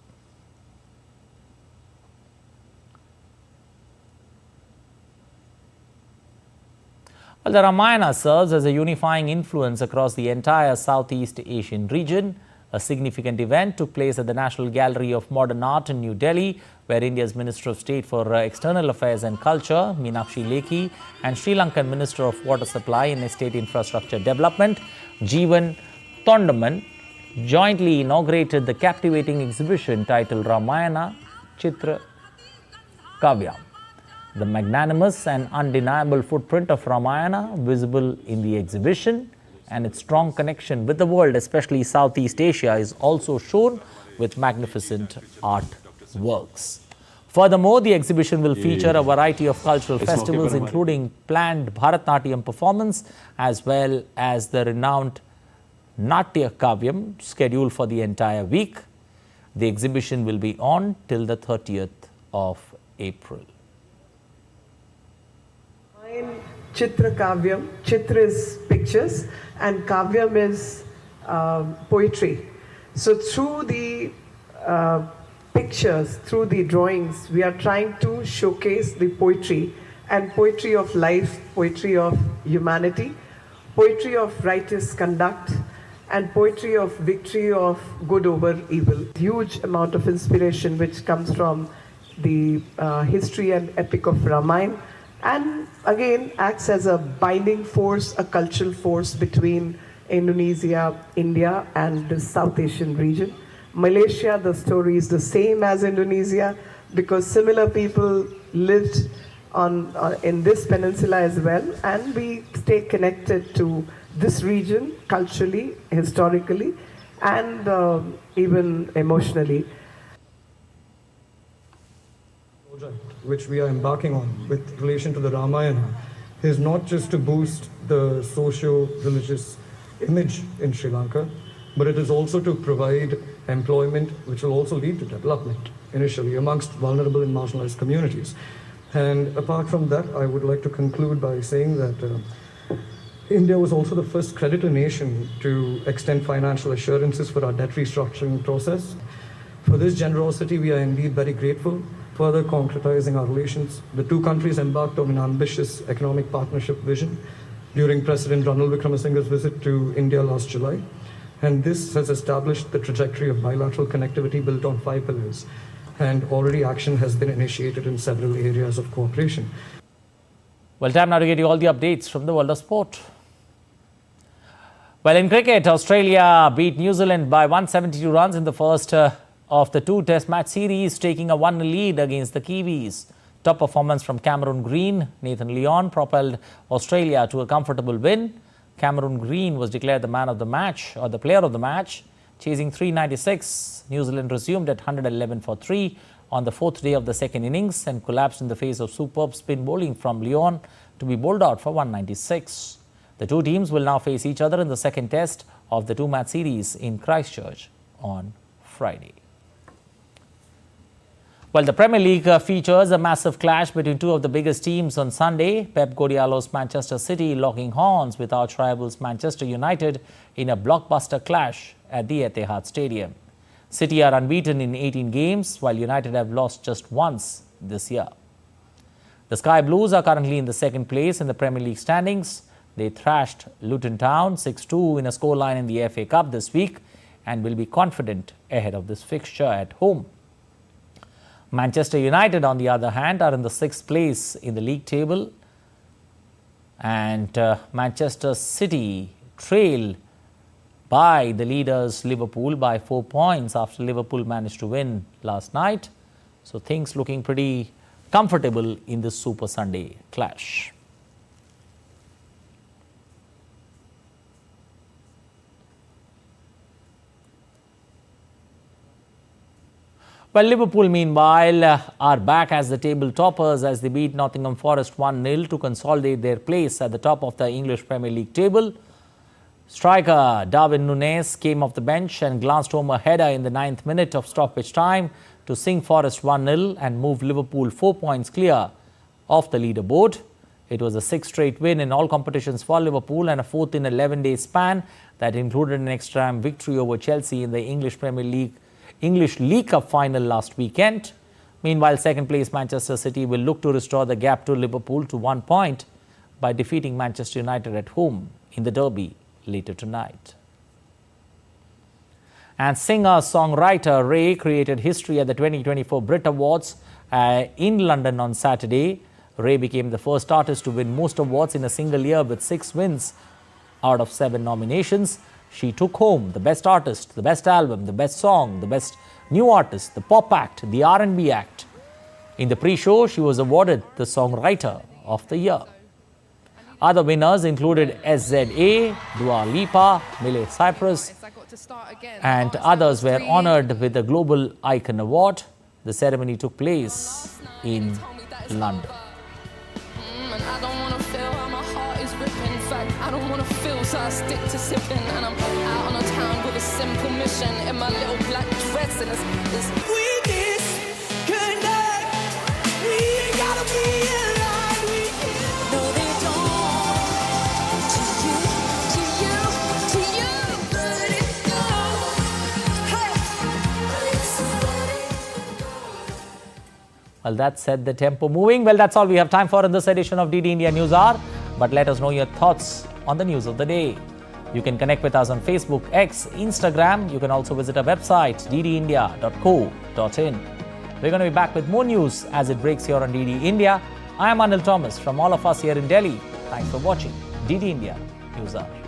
A: Well, the Ramayana serves as a unifying influence across the entire Southeast Asian region. A significant event took place at the National Gallery of Modern Art in New Delhi, where India's Minister of State for External Affairs and Culture, Meenakshi Lekhi, and Sri Lankan Minister of Water Supply and Estate Infrastructure Development, Jeevan Thondaman, jointly inaugurated the captivating exhibition titled Ramayana Chitra Kavyam. The magnanimous and undeniable footprint of Ramayana visible in the exhibition and its strong connection with the world, especially Southeast Asia, is also shown with magnificent art works. Furthermore, the exhibition will feature a variety of cultural festivals, including planned Bharatnatyam performance, as well as the renowned Natya Kavyam, scheduled for the entire week. The exhibition will be on till the 30th of April.
Q: Chitra Kavyam. Chitra is pictures and Kavyam is poetry. So through the pictures, through the drawings, we are trying to showcase the poetry, and poetry of life, poetry of humanity, poetry of righteous conduct, and poetry of victory of good over evil. Huge amount of inspiration which comes from the history and epic of Ramayana, and again acts as a binding force, a cultural force between Indonesia, India, and the South Asian region. Malaysia, the story is the same as Indonesia because similar people lived in this peninsula as well, and we stay connected to this region culturally, historically, and even emotionally.
R: Project which we are embarking on with relation to the Ramayana is not just to boost the socio-religious image in Sri Lanka, but it is also to provide employment which will also lead to development initially amongst vulnerable and marginalized communities. And apart from that, I would like to conclude by saying that India was also the first creditor nation to extend financial assurances for our debt restructuring process. For this generosity, we are indeed very grateful. Further concretizing our relations, the two countries embarked on an ambitious economic partnership vision during President Ranil Wickremesinghe's visit to India last July. And this has established the trajectory of bilateral connectivity built on 5 pillars. And already action has been initiated in several areas of cooperation.
A: Well, time now to get you all the updates from the world of sport. Well, in cricket, Australia beat New Zealand by 172 runs in the first of the 2 Test match series, taking a 1-0 lead against the Kiwis. Top performance from Cameron Green. Nathan Lyon propelled Australia to a comfortable win. Cameron Green was declared the man of the match, or the player of the match, chasing 396. New Zealand resumed at 111 for 3 on the 4th day of the second innings and collapsed in the face of superb spin bowling from Lyon to be bowled out for 196. The two teams will now face each other in the second test of the 2-match series in Christchurch on Friday. Well, the Premier League features a massive clash between two of the biggest teams on Sunday. Pep Guardiola's Manchester City locking horns with arch rivals Manchester United in a blockbuster clash at the Etihad Stadium. City are unbeaten in 18 games, while United have lost just once this year. The Sky Blues are currently in the second place in the Premier League standings. They thrashed Luton Town 6-2 in a scoreline in the FA Cup this week and will be confident ahead of this fixture at home. Manchester United, on the other hand, are in the 6th place in the league table, and Manchester City trail by the leaders Liverpool by 4 points after Liverpool managed to win last night. So things looking pretty comfortable in this Super Sunday clash. Well, Liverpool, meanwhile, are back as the table toppers as they beat Nottingham Forest 1-0 to consolidate their place at the top of the English Premier League table. Striker Darwin Núñez came off the bench and glanced home a header in the 9th minute of stoppage time to sink Forest 1-0 and move Liverpool 4 points clear of the leaderboard. It was a 6th straight win in all competitions for Liverpool and a 4th in 11-day span that included an extra-time victory over Chelsea in the English League Cup final last weekend. Meanwhile, second place Manchester City will look to restore the gap to Liverpool to 1 point by defeating Manchester United at home in the derby later tonight. And singer-songwriter Ray created history at the 2024 Brit Awards in London on Saturday. Ray became the first artist to win most awards in a single year with 6 wins out of 7 nominations. She took home the Best Artist, the Best Album, the Best Song, the Best New Artist, the Pop Act, the R&B Act. In the pre-show, she was awarded the Songwriter of the Year. Other winners included SZA, Dua Lipa, Miley Cyrus, and others were honored with the Global Icon Award. The ceremony took place in London.
S: I don't want to feel, so I stick to sipping. And I'm out on a town with a simple mission in my little black dress. And it's we miss good night. We gotta be alive. We no, they don't. To you, let it go. Hey,
A: Well, that set the tempo moving. Well, that's all we have time for in this edition of DD India News Hour. But let us know your thoughts on the news of the day. You can connect with us on Facebook, X, Instagram. You can also visit our website, ddindia.co.in. We're going to be back with more news as it breaks here on DD India. I am Anil Thomas from all of us here in Delhi. Thanks for watching DD India News Hour.